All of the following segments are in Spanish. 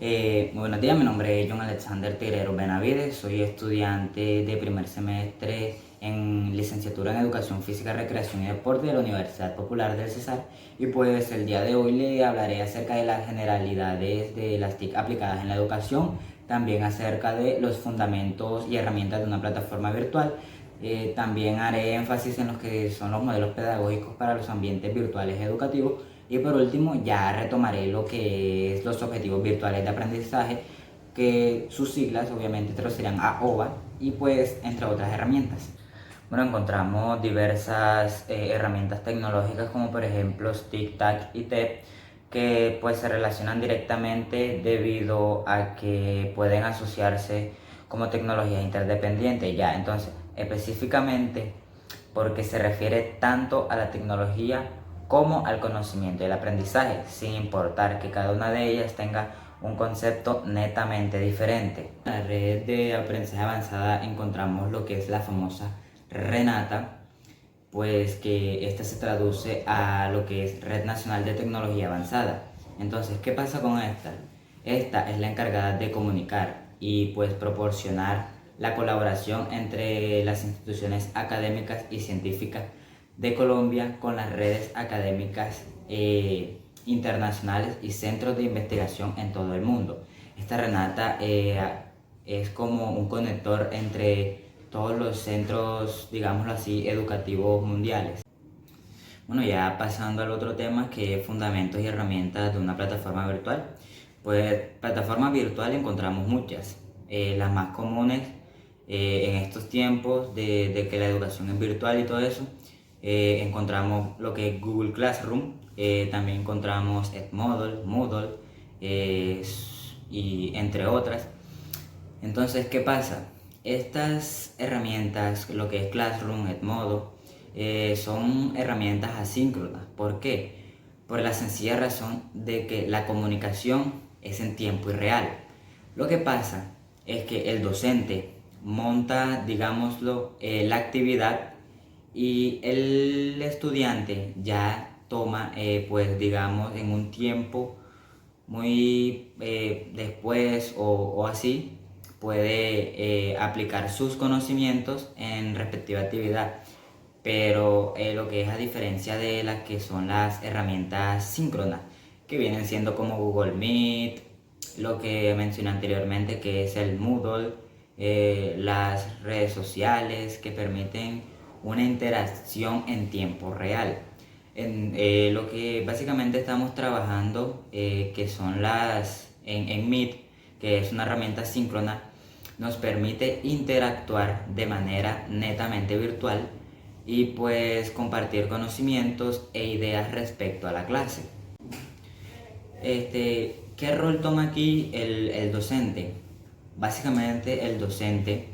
Muy buenos días, mi nombre es John Alexander Tirero Benavides, soy estudiante de primer semestre en licenciatura en Educación Física, Recreación y Deporte de la Universidad Popular del Cesar, y pues el día de hoy le hablaré acerca de las generalidades de las TIC aplicadas en la educación, también acerca de los fundamentos y herramientas de una plataforma virtual. También haré énfasis en los que son los modelos pedagógicos para los ambientes virtuales educativos. Y por último, ya retomaré lo que es los objetivos virtuales de aprendizaje, que sus siglas obviamente traducirían a OVA, y pues entre otras herramientas. Bueno, encontramos diversas herramientas tecnológicas como por ejemplo STIC, TAC y TEP, que pues se relacionan directamente debido a que pueden asociarse como tecnologías interdependientes ya. Entonces, específicamente porque se refiere tanto a la tecnología como al conocimiento y el aprendizaje, sin importar que cada una de ellas tenga un concepto netamente diferente. En la red de aprendizaje avanzada encontramos lo que es la famosa Renata, pues que esta se traduce a lo que es Red Nacional de Tecnología Avanzada. Entonces, ¿qué pasa con esta? Esta es la encargada de comunicar y pues proporcionar la colaboración entre las instituciones académicas y científicas de Colombia con las redes académicas internacionales y centros de investigación en todo el mundo. Esta Renata es como un conector entre todos los centros, digámoslo así, educativos mundiales. Bueno, ya pasando al otro tema, que es fundamentos y herramientas de una plataforma virtual. Pues plataformas virtuales encontramos muchas. Las más comunes en estos tiempos de que la educación es virtual y todo eso, encontramos lo que es Google Classroom, también encontramos Edmodo, Moodle, y entre otras. Entonces, ¿qué pasa? Estas herramientas, lo que es Classroom, Edmodo, son herramientas asíncronas. ¿Por qué? Por la sencilla razón de que la comunicación es en tiempo y real. Lo que pasa es que el docente monta, digámoslo, la actividad, y el estudiante ya toma, pues digamos, en un tiempo muy después o así, puede aplicar sus conocimientos en respectiva actividad. Pero lo que es a diferencia de las que son las herramientas síncronas, que vienen siendo como Google Meet, lo que mencioné anteriormente, que es el Moodle, las redes sociales que permiten una interacción en tiempo real. Lo que básicamente estamos trabajando, que son en Meet, que es una herramienta síncrona, nos permite interactuar de manera netamente virtual y pues compartir conocimientos e ideas respecto a la clase. ¿Qué rol toma aquí el docente? Básicamente el docente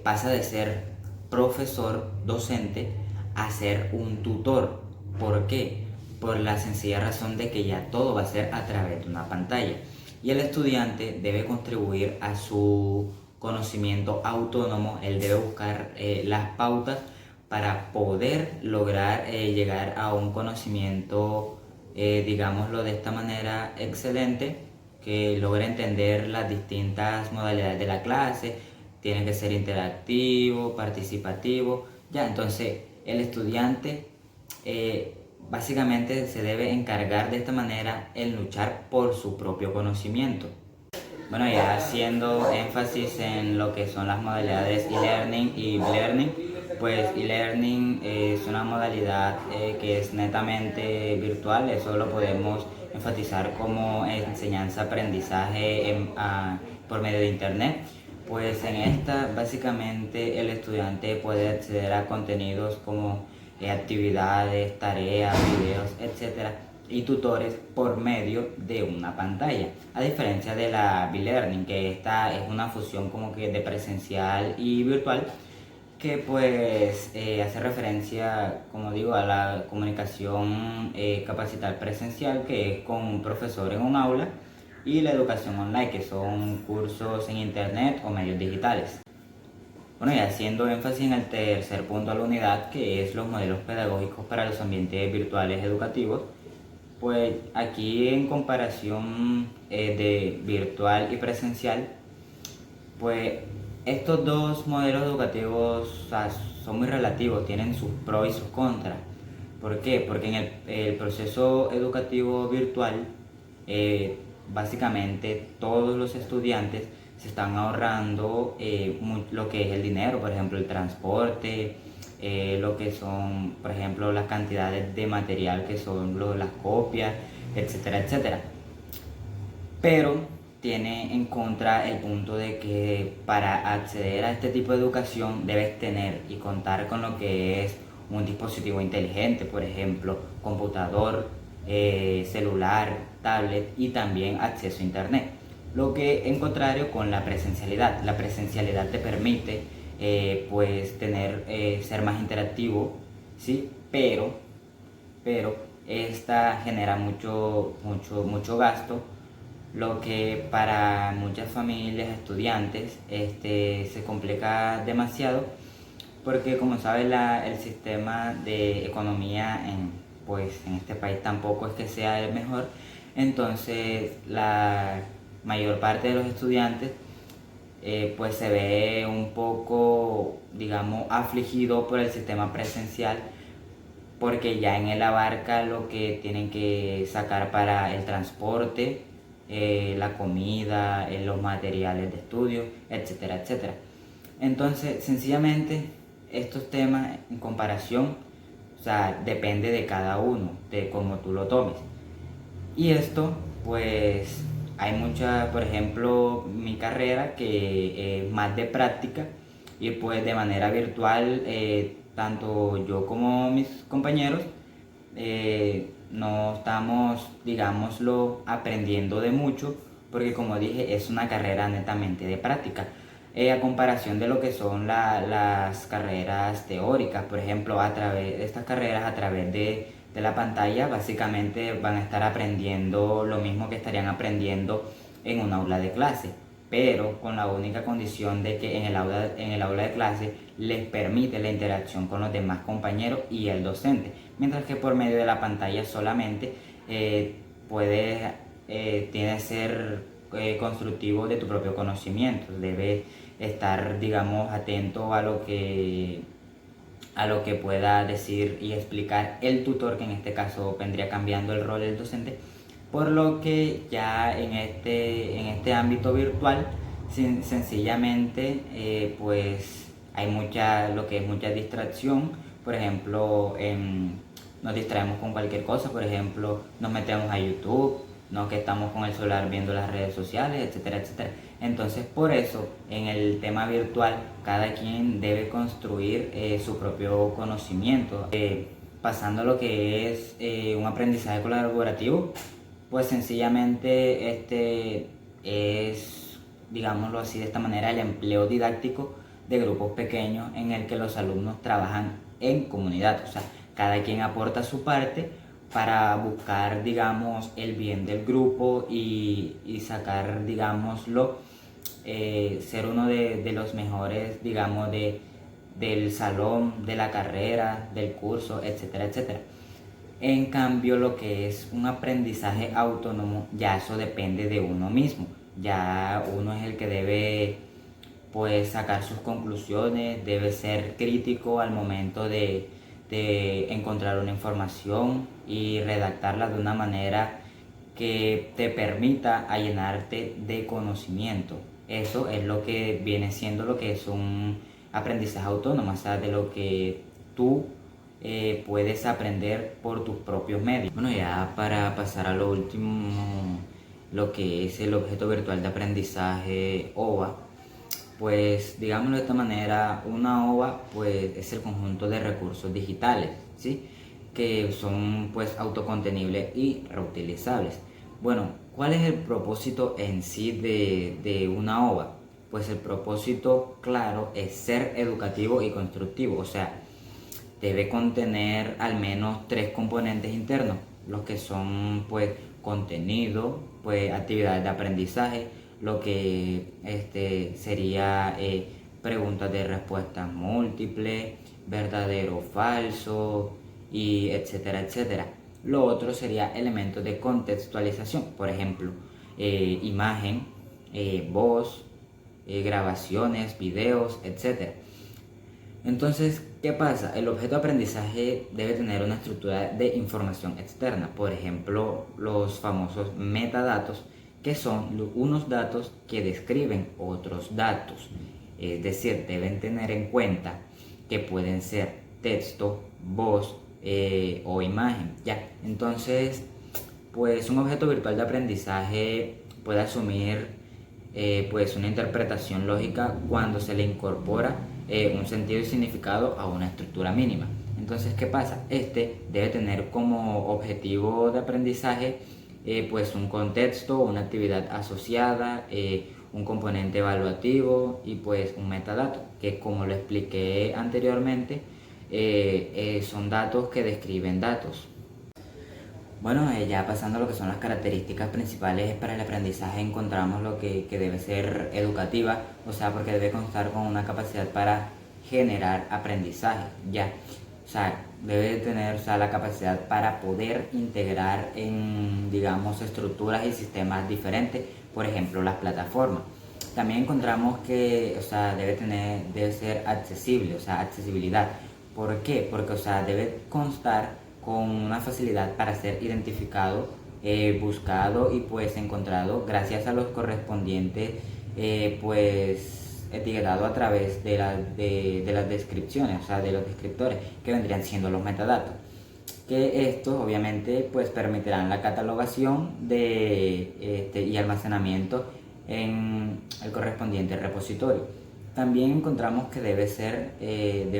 pasa de ser profesor docente a ser un tutor. ¿Por qué? Por la sencilla razón de que ya todo va a ser a través de una pantalla. Y el estudiante debe contribuir a su conocimiento autónomo, él debe buscar las pautas para poder lograr llegar a un conocimiento, digámoslo de esta manera, excelente, que logre entender las distintas modalidades de la clase. Tiene que ser interactivo, participativo, ya. Entonces el estudiante básicamente se debe encargar de esta manera en luchar por su propio conocimiento. Bueno, ya haciendo énfasis en lo que son las modalidades e-learning y learning, pues e-learning es una modalidad que es netamente virtual. Eso lo podemos enfatizar como enseñanza-aprendizaje por medio de internet. Pues en esta básicamente el estudiante puede acceder a contenidos como actividades, tareas, videos, etcétera, y tutores por medio de una pantalla, a diferencia de la B-Learning, que esta es una fusión como que de presencial y virtual, que pues hace referencia, como digo, a la comunicación capacital presencial, que es con un profesor en un aula, y la educación online, que son cursos en internet o medios digitales. Bueno, y haciendo énfasis en el tercer punto de la unidad, que es los modelos pedagógicos para los ambientes virtuales educativos, Pues aquí en comparación de virtual y presencial, pues estos dos modelos educativos, o sea, son muy relativos, tienen sus pros y sus contras. ¿Por qué? Porque en el proceso educativo virtual, eh, básicamente todos los estudiantes se están ahorrando lo que es el dinero, por ejemplo, el transporte, lo que son, por ejemplo, las cantidades de material que son las copias, etcétera, etcétera. Pero tiene en contra el punto de que para acceder a este tipo de educación debes tener y contar con lo que es un dispositivo inteligente, por ejemplo, computador, celular, tablet y también acceso a internet. Lo que en contrario con la presencialidad. La presencialidad te permite pues ser más interactivo, ¿sí? Pero esta genera mucho gasto, lo que para muchas familias, estudiantes, se complica demasiado, porque como sabes el sistema de economía pues, en este país tampoco es que sea el mejor. Entonces la mayor parte de los estudiantes pues se ve un poco, digamos, afligido por el sistema presencial, porque ya en él abarca lo que tienen que sacar para el transporte, la comida, los materiales de estudio, etcétera, etcétera. Entonces, sencillamente, estos temas en comparación, o sea, depende de cada uno, de cómo tú lo tomes. Y esto, pues, hay mucha, por ejemplo, mi carrera que es más de práctica, y pues de manera virtual, tanto yo como mis compañeros no estamos, digámoslo, aprendiendo de mucho, porque como dije, es una carrera netamente de práctica. A comparación de lo que son las carreras teóricas, por ejemplo, a través de estas carreras, a través de la pantalla, básicamente van a estar aprendiendo lo mismo que estarían aprendiendo en un aula de clase, pero con la única condición de que en el aula de clase les permite la interacción con los demás compañeros y el docente, mientras que por medio de la pantalla solamente puedes, tiene que ser constructivo de tu propio conocimiento. Debes estar, digamos, atento a lo que pueda decir y explicar el tutor, que en este caso vendría cambiando el rol del docente, por lo que ya en este ámbito virtual, sencillamente, pues hay lo que es mucha distracción. Por ejemplo, nos distraemos con cualquier cosa, por ejemplo, nos metemos a YouTube, no que estamos con el celular viendo las redes sociales, etcétera, etcétera. Entonces, por eso, en el tema virtual, cada quien debe construir su propio conocimiento. Pasando a lo que es un aprendizaje colaborativo, pues sencillamente este es, digámoslo así de esta manera, el empleo didáctico de grupos pequeños en el que los alumnos trabajan en comunidad. O sea, cada quien aporta su parte para buscar, digamos, el bien del grupo y sacar, digámoslo, ser uno de los mejores, digamos, del salón, de la carrera, del curso, etcétera, etcétera. En cambio, lo que es un aprendizaje autónomo, ya eso depende de uno mismo. Ya uno es el que debe, pues, sacar sus conclusiones, debe ser crítico al momento de encontrar una información y redactarla de una manera que te permita llenarte de conocimiento. Eso es lo que viene siendo lo que es un aprendizaje autónomo, o sea, de lo que tú puedes aprender por tus propios medios. Bueno, ya para pasar a lo último, lo que es el objeto virtual de aprendizaje OVA, pues digámoslo de esta manera, una OVA pues es el conjunto de recursos digitales, ¿sí? Que son pues autocontenibles y reutilizables. Bueno, ¿cuál es el propósito en sí de una OVA? Pues el propósito claro es ser educativo y constructivo, o sea, debe contener al menos tres componentes internos, los que son pues contenido, pues actividades de aprendizaje, lo que sería preguntas de respuestas múltiples, verdadero o falso, y etcétera, etcétera. lo otro sería elementos de contextualización, por ejemplo, imagen, voz, grabaciones, videos, etc. Entonces, ¿qué pasa? El objeto de aprendizaje debe tener una estructura de información externa, por ejemplo, los famosos metadatos, que son unos datos que describen otros datos. Es decir, deben tener en cuenta que pueden ser texto, voz o imagen, ¿ya? Entonces, pues un objeto virtual de aprendizaje puede asumir pues una interpretación lógica cuando se le incorpora un sentido y significado a una estructura mínima. Entonces, ¿qué pasa? Este debe tener como objetivo de aprendizaje pues un contexto, una actividad asociada, un componente evaluativo y pues un metadato, que como lo expliqué anteriormente, son datos que describen datos. Bueno, ya pasando a lo que son las características principales para el aprendizaje, encontramos lo que debe ser educativa, o sea, porque debe constar con una capacidad para generar aprendizaje, ya. O sea, debe tener, o sea, la capacidad para poder integrar en, digamos, estructuras y sistemas diferentes, por ejemplo, las plataformas. También encontramos que, o sea, debe ser accesible, o sea, accesibilidad. ¿Por qué? Porque, o sea, debe constar con una facilidad para ser identificado, buscado y pues encontrado gracias a los correspondientes pues etiquetado a través de las descripciones, o sea, de los descriptores que vendrían siendo los metadatos, que estos obviamente pues permitirán la catalogación y almacenamiento en el correspondiente repositorio. También encontramos que debe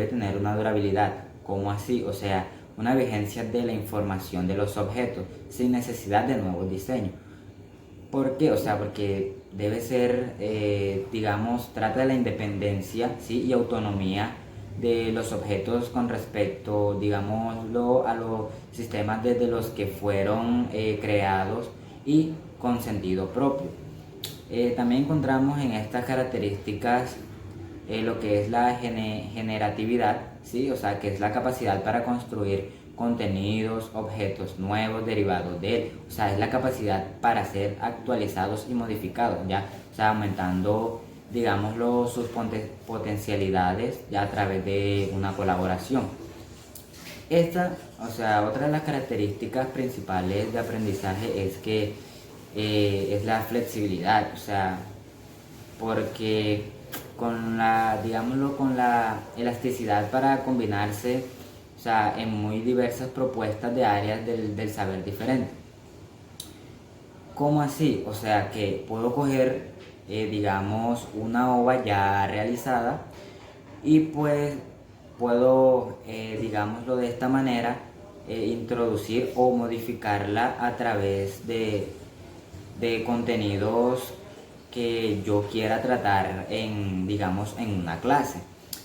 tener una durabilidad. ¿Cómo así? O sea, una vigencia de la información de los objetos sin necesidad de nuevos diseños. ¿Por qué? O sea, porque debe ser, digamos, trata de la independencia, ¿sí? Y autonomía de los objetos con respecto, digámoslo, a los sistemas desde los que fueron creados y con sentido propio. También encontramos en estas características lo que es la generatividad, ¿sí? O sea, que es la capacidad para construir contenidos, objetos nuevos derivados de él. O sea, es la capacidad para ser actualizados y modificados, ¿ya? O sea, aumentando, digámoslo, sus potencialidades ya a través de una colaboración. Esta, o sea, otra de las características principales de aprendizaje es que es la flexibilidad, o sea, porque con la, digámoslo, con la elasticidad para combinarse, o sea, en muy diversas propuestas de áreas del saber diferente. ¿Cómo así? O sea, que puedo coger, digamos, una ova ya realizada y pues puedo, digámoslo de esta manera, introducir o modificarla a través de contenidos que yo quiera tratar en, digamos, en una clase.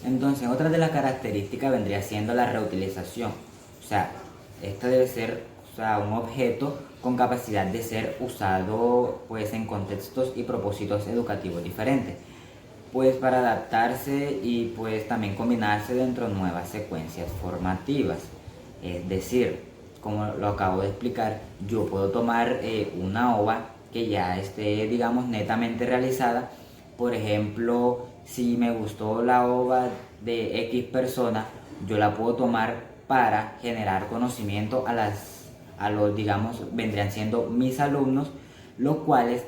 Entonces, otra de las características vendría siendo la reutilización. O sea, esto debe ser, o sea, un objeto con capacidad de ser usado pues en contextos y propósitos educativos diferentes, pues para adaptarse y pues también combinarse dentro de nuevas secuencias formativas. Es decir, como lo acabo de explicar, yo puedo tomar una ova que ya esté, digamos, netamente realizada. Por ejemplo, si me gustó la ova de X persona, yo la puedo tomar para generar conocimiento a los, digamos, vendrían siendo mis alumnos, los cuales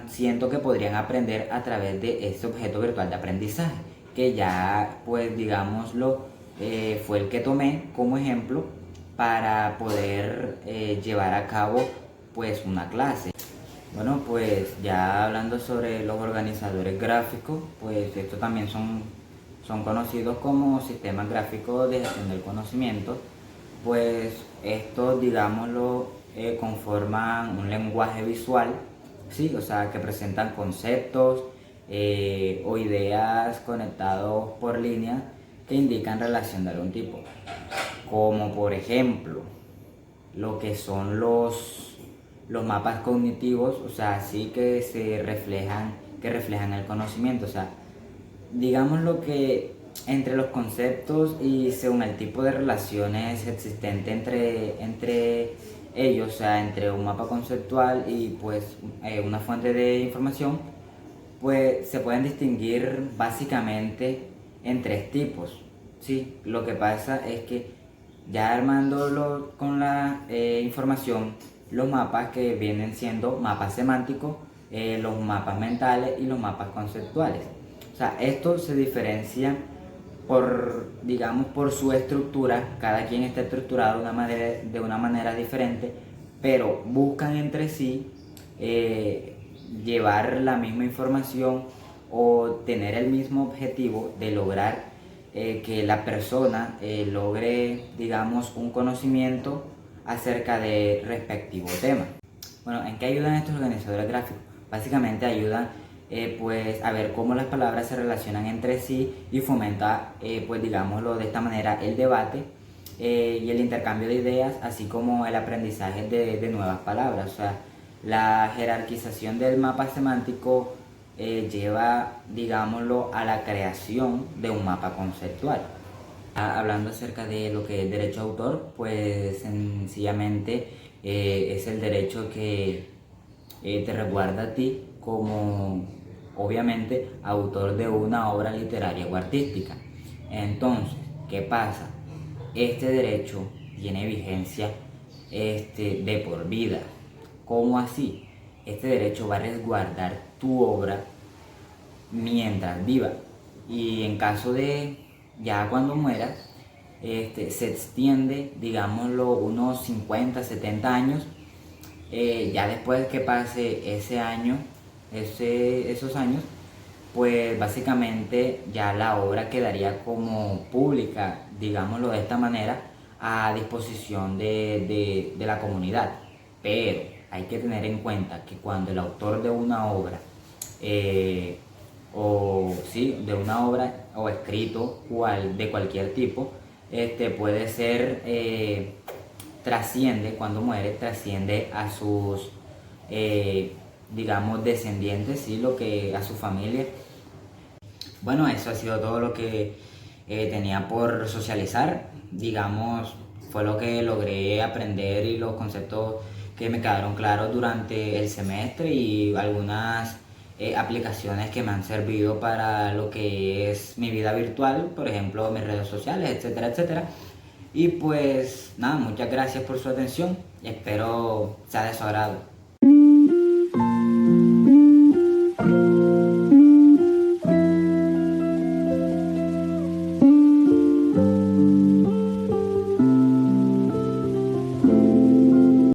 siento que podrían aprender a través de ese objeto virtual de aprendizaje, que ya, pues, digámoslo, fue el que tomé como ejemplo para poder llevar a cabo pues una clase. Bueno, pues ya hablando sobre los organizadores gráficos, pues estos también son conocidos como sistemas gráficos de gestión del conocimiento. Pues estos, digámoslo, conforman un lenguaje visual, ¿sí? O sea, que presentan conceptos o ideas conectados por líneas que indican relación de algún tipo, como por ejemplo lo que son los mapas cognitivos, o sea, sí que reflejan el conocimiento, o sea, digamos lo que entre los conceptos y según el tipo de relaciones existente entre ellos, o sea, entre un mapa conceptual y pues una fuente de información, pues se pueden distinguir básicamente en tres tipos. ¿Sí? Lo que pasa es que ya armándolo con la información, los mapas que vienen siendo mapas semánticos, los mapas mentales y los mapas conceptuales. O sea, esto se diferencia por, digamos, por su estructura. Cada quien está estructurado de una manera diferente, pero buscan entre sí llevar la misma información o tener el mismo objetivo de lograr que la persona logre, digamos, un conocimiento acerca de respectivo tema. Bueno, ¿en qué ayudan estos organizadores gráficos? Básicamente ayudan pues a ver cómo las palabras se relacionan entre sí y fomenta, pues digámoslo de esta manera, el debate y el intercambio de ideas, así como el aprendizaje de nuevas palabras. O sea, la jerarquización del mapa semántico lleva, digámoslo, a la creación de un mapa conceptual. Hablando acerca de lo que es derecho de autor, pues sencillamente es el derecho que te resguarda a ti como, obviamente, autor de una obra literaria o artística. Entonces, ¿qué pasa? Este derecho tiene vigencia de por vida. ¿Cómo así? Este derecho va a resguardar tu obra mientras viva, y en caso de ya cuando mueras, se extiende, digámoslo, unos 50, 70 años. Ya después que pase ese año, esos años, pues básicamente ya la obra quedaría como pública, digámoslo de esta manera, a disposición de la comunidad. Pero hay que tener en cuenta que cuando el autor de una obra, o sí, de una obra o escrito de cualquier tipo, puede ser, trasciende, cuando muere, trasciende a sus, digamos, descendientes, ¿sí? A su familia. Bueno, eso ha sido todo lo que tenía por socializar. Digamos, fue lo que logré aprender y los conceptos que me quedaron claros durante el semestre y algunas aplicaciones que me han servido para lo que es mi vida virtual, por ejemplo, mis redes sociales, etcétera, etcétera. Y pues nada, muchas gracias por su atención y espero sea de su agrado.